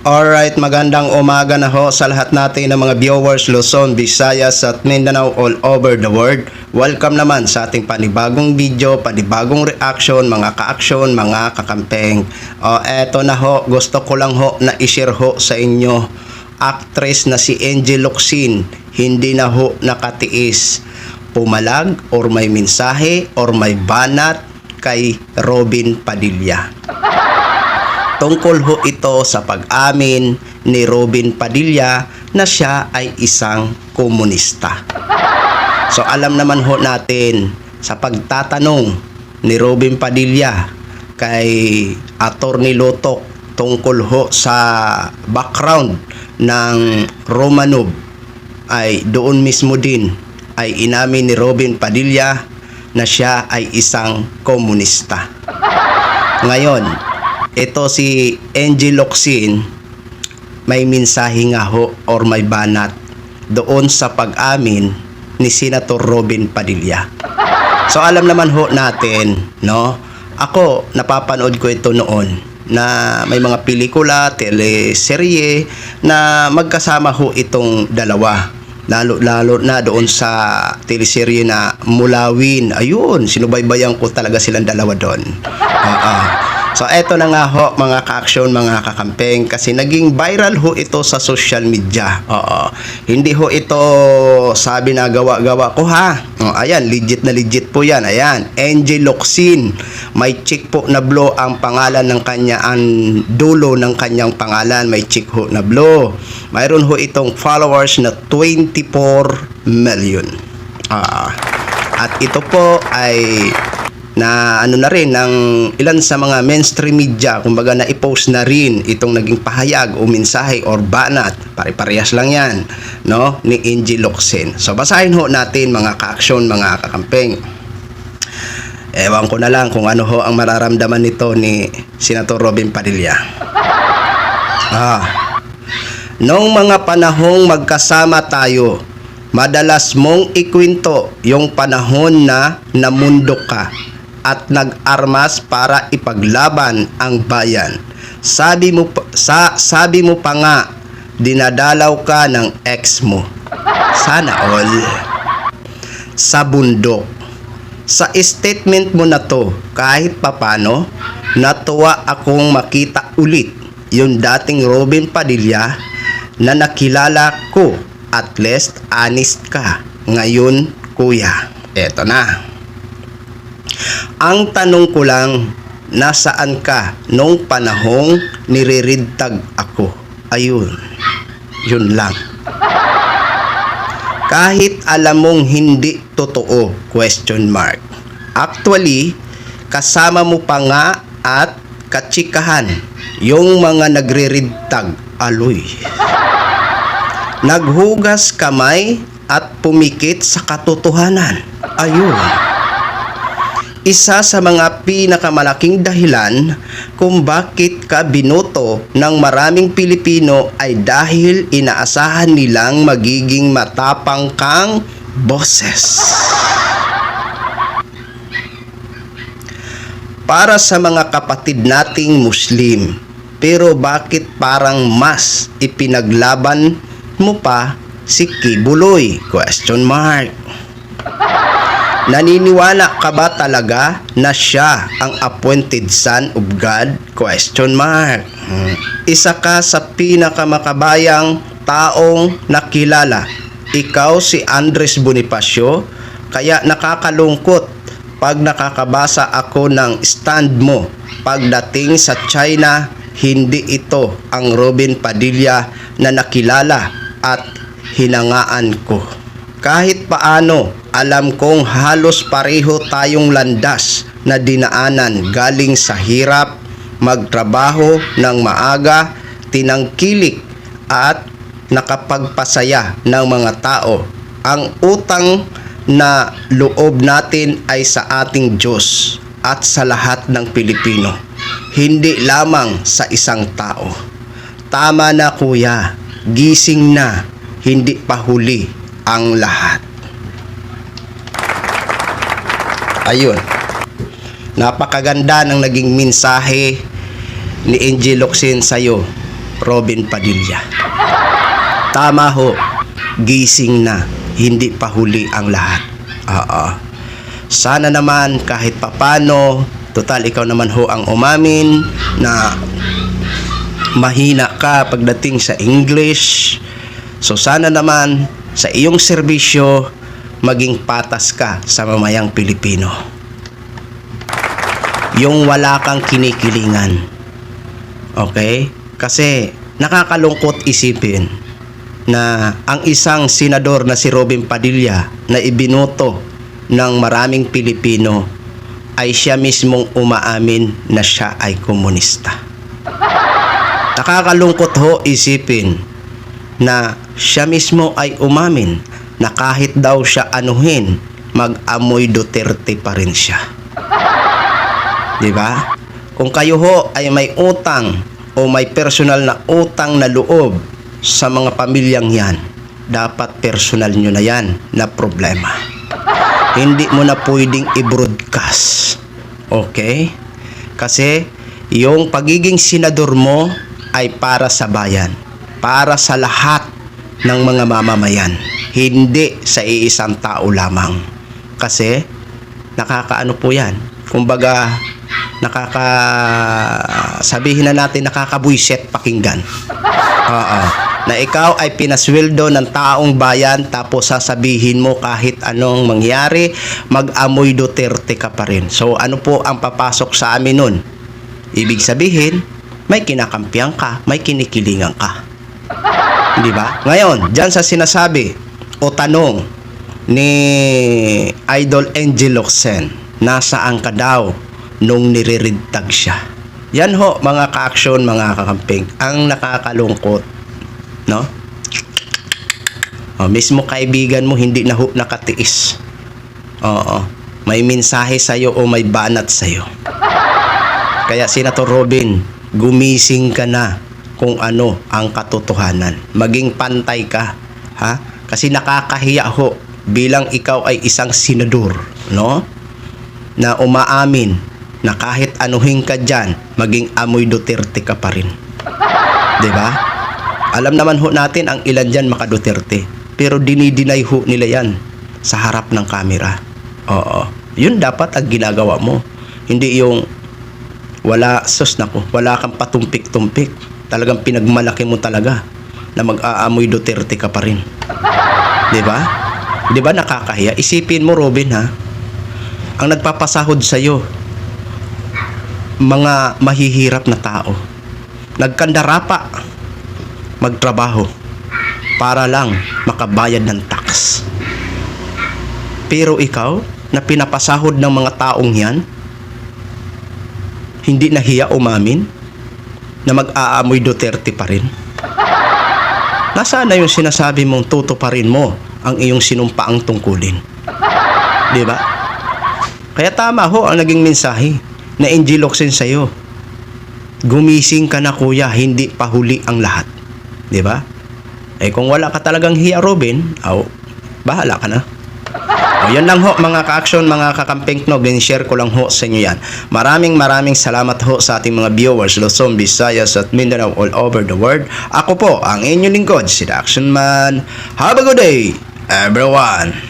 Alright, magandang umaga na ho sa lahat natin ng mga viewers Luzon, Visayas at Mindanao all over the world. Welcome naman sa ating panibagong video, panibagong reaction, mga ka-action, mga kakampeng. Eto na ho, gusto ko lang ho na i-share ho sa inyo. Actress na si Angie Locsin, hindi na ho nakatiis. Pumalag or may mensahe or may banat kay Robin Padilla. Tungkol ho ito sa pag-amin ni Robin Padilla na siya ay isang komunista. So alam naman ho natin sa pagtatanong ni Robin Padilla kay Attorney Lotok tungkol ho sa background ng Romanov ay doon mismo din ay inamin ni Robin Padilla na siya ay isang komunista. Ngayon, ito si Angie Locsin may mensahe nga ho or may banat doon sa pag-amin ni Senator Robin Padilla. So alam naman ho natin, no? Ako napapanood ko ito noon na may mga pelikula, teleserye na magkasama ho itong dalawa. Lalo na doon sa teleserye na Mulawin. Ayun, sinubaybayan ko talaga silang dalawa doon. So eto na nga ho mga ka-action, mga kakampeng, kasi naging viral ho ito sa social media. Hindi ho ito sabi na gawa-gawa ko ha. Ayan, legit na legit po yan. Ayan, Angie Locsin. May chick po na blow ang pangalan ng kanya, ang dulo ng kanyang pangalan. May chick ho na blow. Mayroon ho itong followers na 24 million. At ito po ay na ano na rin ng ilan sa mga mainstream media, kumbaga na i-post na rin itong naging pahayag o mensahe or banat, pare-parehas lang yan, no, ni Angie Locsin. So basahin ho natin mga ka-action, mga kakampeng. Ewan ko na lang kung ano ho ang mararamdaman nito ni Senator Robin Padilla. Noong mga panahong magkasama tayo, madalas mong ikwento yung panahon na namundok ka at nag-armas para ipaglaban ang bayan. Sabi mo pa nga, dinadalaw ka ng ex mo. Sana all. Sa bundok. Sa statement mo na to, kahit papano, natuwa akong makita ulit yung dating Robin Padilla na nakilala ko. At least honest ka. Ngayon, kuya, eto na. Ang tanong ko lang, nasaan ka nung panahong niriridtag ako? Ayun, yun lang. Kahit alam mong hindi totoo, question mark. Actually, kasama mo pa nga at katsikahan yung mga nagriridtag, aloy. Naghugas kamay at pumikit sa katotohanan. Ayun. Isa sa mga pinakamalaking dahilan kung bakit ka binoto ng maraming Pilipino ay dahil inaasahan nilang magiging matapang kang boses. Para sa mga kapatid nating Muslim, pero bakit parang mas ipinaglaban mo pa si Kibuloy? Question mark. Naniniwala ka ba talaga na siya ang appointed son of God? Question mark. Isa ka sa pinakamakabayang taong nakilala. Ikaw si Andres Bonifacio, kaya nakakalungkot pag nakakabasa ako ng stand mo pagdating sa China. Hindi ito ang Robin Padilla na nakilala at hinangaan ko. Kahit paano, alam kong halos pareho tayong landas na dinaanan galing sa hirap, magtrabaho ng maaga, tinangkilik at nakapagpasaya ng mga tao. Ang utang na loob natin ay sa ating Diyos at sa lahat ng Pilipino, hindi lamang sa isang tao. Tama na kuya, gising na, hindi pa huli ang lahat. Ayun. Napakaganda ng naging mensahe ni Angie Locsin sa'yo. Robin Padilla. Tama ho, gising na, hindi pa huli ang lahat. Oo. Sana naman kahit papano, total ikaw naman ho ang umamin na mahina ka pagdating sa English. So sana naman sa iyong serbisyo maging patas ka sa mamayang Pilipino. Yung wala kang kinikilingan. Okay? Kasi nakakalungkot isipin na ang isang senador na si Robin Padilla na ibinoto ng maraming Pilipino ay siya mismong umaamin na siya ay komunista. Nakakalungkot ho isipin na siya mismo ay umamin na kahit daw siya anuhin, mag-amoy Duterte pa rin siya. Diba? Kung kayo ho ay may utang o may personal na utang na loob sa mga pamilyang yan, dapat personal nyo na yan na problema. Hindi mo na pwedeng i-broadcast. Okay? Kasi yung pagiging senador mo ay para sa bayan, para sa lahat ng mga mamamayan, hindi sa iisang tao lamang. Kasi nakakaano po yan, kumbaga sabihin na natin nakakabwiset pakinggan. Oo. Na ikaw ay pinasweldo ng taong bayan tapos sasabihin mo kahit anong mangyari, mag-amoy Duterte ka pa rin. So ano po ang papasok sa amin nun? Ibig sabihin, may kinakampihan ka, may kinikilingan ka. Di ba? Ngayon, dyan sa sinasabi o tanong ni Idol Angel Locsin, nasaan ka daw nung niriridtag siya? Yan ho, mga ka-action, mga kakamping, ang nakakalungkot, no? O, mismo kaibigan mo hindi na ho nakatiis. Oo, may mensahe sa'yo o may banat sa'yo. Kaya Senator Robin, gumising ka na kung ano ang katotohanan. Maging pantay ka, ha? Kasi nakakahiya ho bilang ikaw ay isang senador, no? Na umaamin na kahit anuhin ka dyan, maging amoy Duterte ka pa rin. Diba? Alam naman ho natin ang ilan dyan maka Duterte, pero dinidinay ho nila yan sa harap ng kamera. Oo. Yun dapat ang ginagawa mo. Hindi yung wala kang patumpik-tumpik. Talagang pinagmalaki mo talaga na mag-aamoy Duterte ka pa rin. Diba? Diba nakakahiya? Isipin mo, Robin, ha? Ang nagpapasahod sa'yo, mga mahihirap na tao. Nagkandara pa magtrabaho para lang makabayad ng tax. Pero ikaw, na pinapasahod ng mga taong yan, hindi nahiya umamin na mag-aamoy Duterte pa rin? Nasaan na yung sinasabi mong tutuparin mo ang iyong sinumpaang tungkulin? Diba? Kaya tama ho ang naging mensahe na Angel Locsin sa'yo. Gumising ka na kuya, hindi pa huli ang lahat. Diba? Eh kung wala ka talagang hiya, Robin, bahala ka na. O yun lang ho mga ka-action, mga kakamping no, share ko lang ho sa inyo yan. Maraming salamat ho sa ating mga viewers, Luzon, Visayas at Mindanao all over the world. Ako po ang inyong lingkod, si The Action Man. Have a good day, everyone!